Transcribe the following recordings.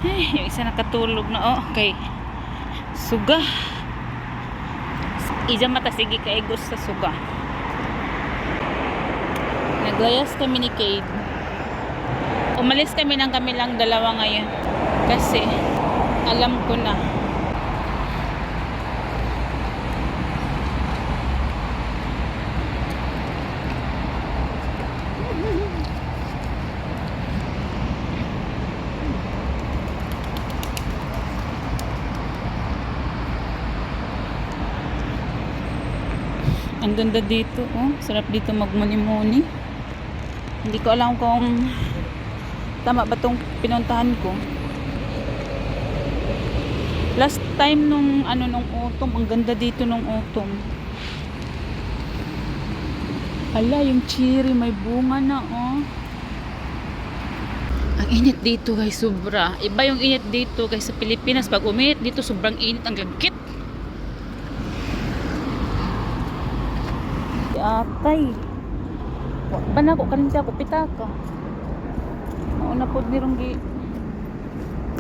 Yung isa nakatulog na. Oh, okay. Suga. Ija mata sige kaigos sa suga. Naglayas kami ni Cade. Umalis kami ng kami lang dalawa ngayon. Kasi alam ko na. Ang ganda dito, oh. Sarap dito magmuni-muni. Hindi ko alam kung tama ba itong pinuntahan ko. Last time nung autumn, ang ganda dito nung autumn. Hala, yung cherry may bunga na, oh. Ang init dito guys, sobra. Iba yung init dito guys sa Pilipinas. Pag uminit dito, sobrang init, ang lagkit. Atay. Bana ko kanina ko pitaka. Mauna pod ni rong di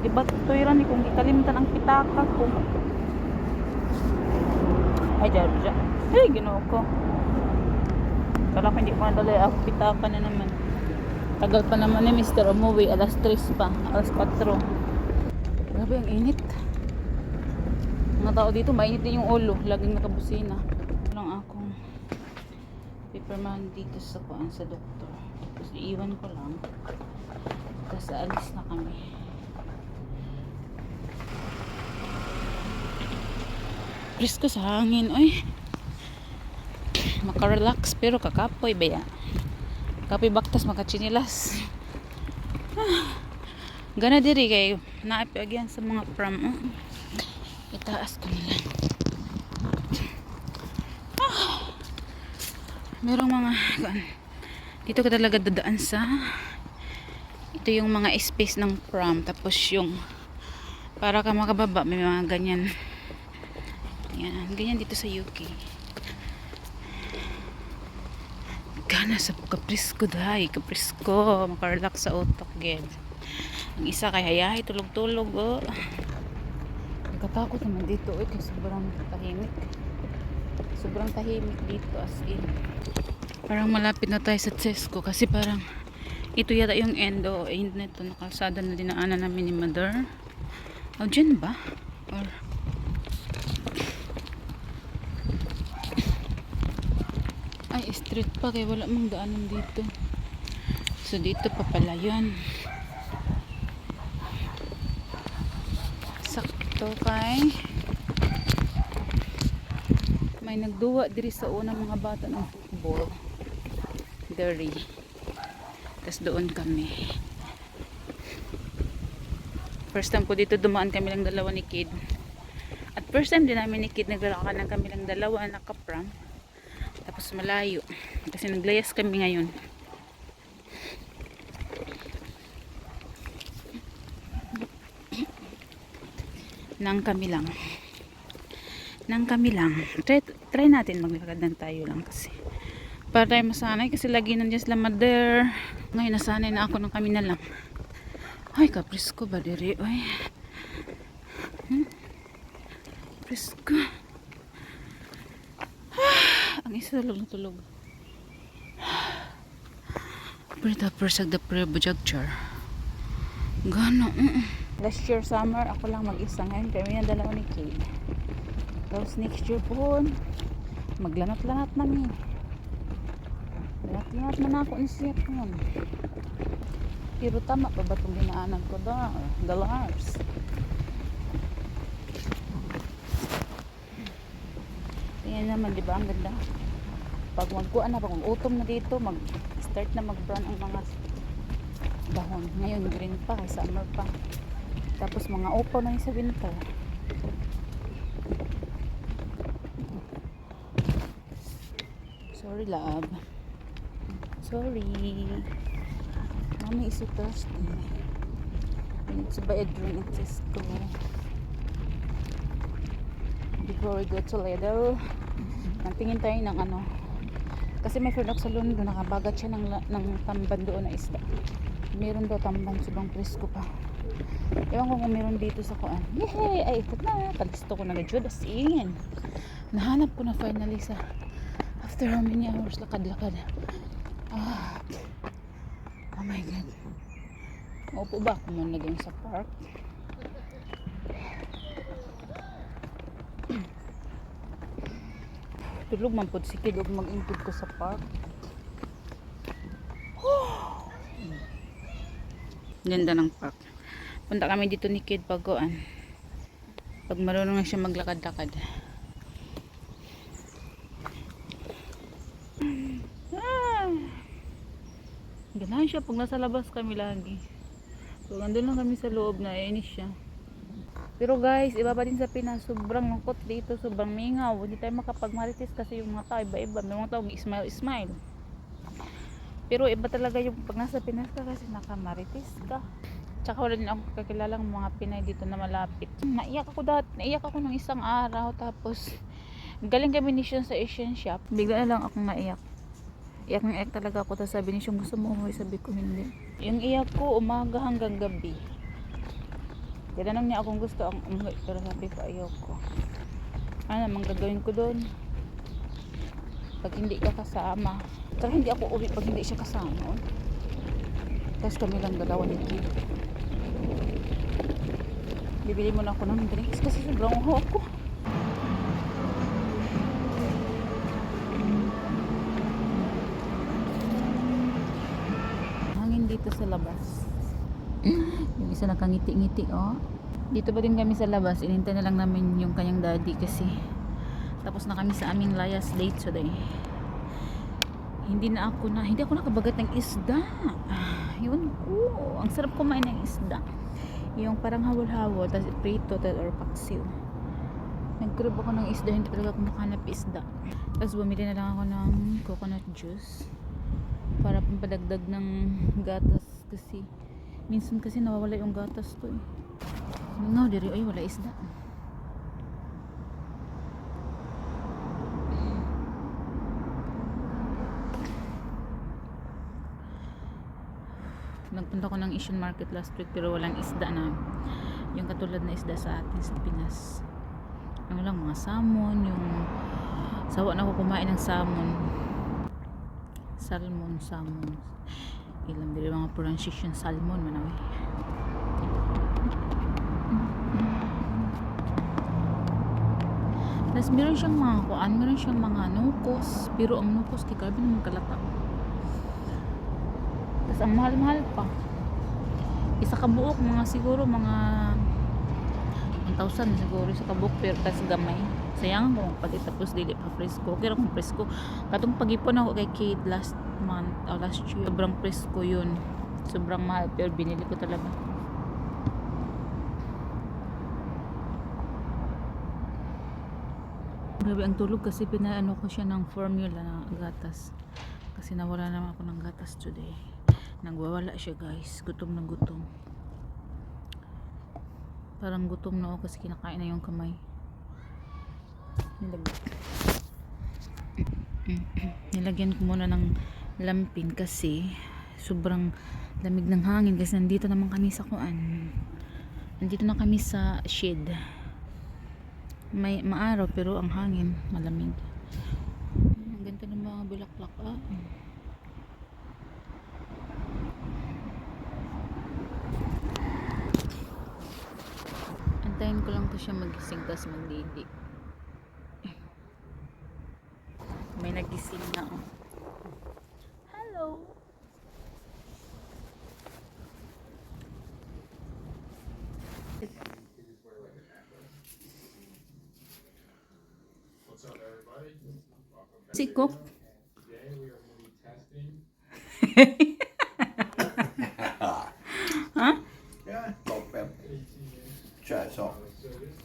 batoyran ni kung gikalimtan ang pitaka ko. Ay jarja. Hey, Ginoo ko. Kala ko hindi ko nadala ako pitaka na naman. Tagal pa naman ni Mr. umuwi, alas 3 pa, alas 4. Grabe ang init. Mga tao dito mainit din yung ulo, laging nakabusina. Lang akong paperman dito sa kuan sa doktor. Tapos iiwan ko lang. Tapos alis na kami. Presko sa hangin, oy. Makarelax pero kakapoy ba ya? Kapoy baktas makachinilas. Gana diri kay naipagyan sa mga pram. Itaas ko nila. Merong mga dito ka talaga dadaan sa ito yung mga space ng pram, tapos yung para ka makababa may mga ganyan. Yan, ganyan dito sa UK. Gana sa kaprisko dahi, kaprisko makarelax sa utak ged. Ang isa kay hayahay tulog-tulog, oh. Nagkatakot naman dito, eh, kasi sobrang tahimik dito as in. Parang malapit na tayo sa Tesco kasi parang ito yata yung end o end na ito, nakalsada na dinaanan namin ni Mother. O dyan ba? Or ay street pa kaya wala mong daanan dito. So dito pa pala yun. Sakto kay may nagduwa diri sa unang mga bata ng football. Diri. Tapos doon kami. First time ko dito dumaan kami lang dalawa ni Kid. At first time din namin ni Kid naglakad ng kami lang dalawa nakapram. Tapos malayo. Kasi naglayas kami ngayon. Nang kami lang. Try natin maglakad ng tayo lang kasi para tayo masanay kasi lagi nandiyan sila Mother. Ngayon nasanay na ako ng kami na lang. Ay kaprisko ba diri oy. Prisko. Ang isa tulog. Perita persag da prebujag char. Gano. Last year summer ako lang mag-isa, ngayon kami na dalawa ni Kate. Tapos next year po maglanat-lanat namin. Lanat-lanat man ako ni siya po. Pero tama pa ba itong dinaanan ko dollars. Yan naman, di ba ang ganda? Pag magkuan na, pag mag-autumn na dito, mag-start na mag-brown ang mga dahon. Ngayon green pa, kay summer pa. Tapos mga upaw na yung sa winter. Sorry love. Sorry. Mommy is so thirsty. I need to buy a drink at Tesco before we go to Lidl. Nangtingin tayo ng ano. Kasi may friend ako sa London, nakabagat siya ng tamban doon na isda. Meron daw tamban, sobrang presko pa. Ewan ko kung meron dito sa kuan. Yehey! Ay, ito na. Kalisto ko na gadyo. As in. Nahanap ko na finally sa after how many hours lakad-lakad. Ah. Oh my God. Maupo ba ako man lagyan sa park? Tulog man po si kid og mag-ingkod ko sa park. Ganda ng park. Punta kami dito ni kid pagkuan. Pag marunong na siya maglakad-lakad. Ganahan siya pag nasa labas kami lagi. So, nandun lang kami sa loob na inis siya. Pero guys, iba pa din sa Pinas. Sobrang lungkot dito. Sobrang mingaw. Hindi tayo makapagmarites kasi yung mga tao iba-iba. May mga tao smile. Pero iba talaga yung pag nasa Pinas ka kasi nakamarites ka. Tsaka wala din ako kakilalang mga Pinay dito na malapit. Naiyak ako ng isang araw. Tapos, galing kami ni Sean sa Asian shop. Bigla na lang akong naiyak. Iyak talaga ako. Tapos sabi ni Sean, gusto mo umuwi? Sabi ko hindi. Yung iyak ko, umaga hanggang gabi. Tinanong niya akong gusto ang umuwi. Pero sabi ko, ayoko. Ano namang gagawin ko doon? Pag hindi ka kasama. Tsaka hindi ako uwi pag hindi siya kasama. Tapos kami lang dalawa ni Kid. Bibili mo na ako ng drinks kasi sobrang uhaw ko. Hangin dito sa labas. Yung isa nakangiti-ngiti, oh. Dito pa din kami sa labas. Inintay na lang namin yung kanyang daddy kasi tapos na kami sa aming layas late today. Hindi ako nakabagat ng isda. Yun ko. Ang sarap kumain ng isda. Yung parang hawal-hawal, tapos prito or paksiw. Nag-grab ako ng isda, hindi talaga ako makahanap isda. Tapos bumili na lang ako ng coconut juice para pampadagdag ng gatas kasi minsan kasi nawawala yung gatas to eh. No, diri ay wala isda. Nagpunta ko ng Asian market last week pero walang isda na yung katulad na isda sa atin sa Pinas. Ano lang, mga salmon, yung sawa na ako kumain ng salmon. Ilang dili mga pronunciation salmon manawi. Tapos meron siyang mga nukos, pero ang nukos kay grabe naman kalata. Tapos ang mahal-mahal pa. Isa ka buok, siguro mga 1,000 siguro sa kabuok, pero tas gamay. Sayang ako pati tapos dili pa presko. Okay ra kung presko. Katong pag-ipon ako kay Kate last year, sobrang presko yun. Sobrang mahal pero binili ko talaga. Grabe ang tulog kasi pinaano ko siya ng formula na gatas. Kasi nawala naman ako ng gatas today. Nagwawala siya guys. Gutom na gutom. Parang gutom na ako kasi kinakain na yung kamay. Nilagyan ko muna ng lampin kasi sobrang lamig ng hangin kasi nandito naman kami sa kuan. Nandito na kami sa shade. May maaraw pero ang hangin malamig. Ang ganda ng mga bulaklak. Antayin ko lang to siya magising tapos magdidi. May nagising na oh. Hello. What's up, everybody? Welcome back. Si Cook. Today we are going to be testing. Huh? Yeah, toppen. Kör så. So this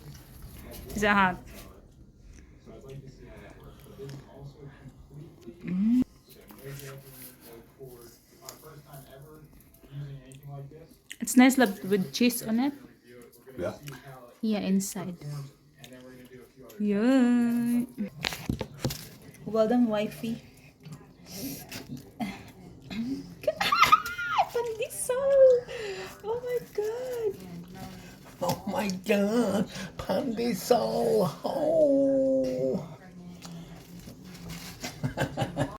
is Is that hot? so I'd like to see how that works. But this is also completely so no judgment, no cord. My first time ever using anything like this. It's nice with cheese on it. Review it. We're going to Yeah. see how it Yeah, inside. performs, and then we're going to do a few other. Yay! Well done, wifey. Pandis! Pandesal! Oh my god! Oh my god, Pandesal. Oh.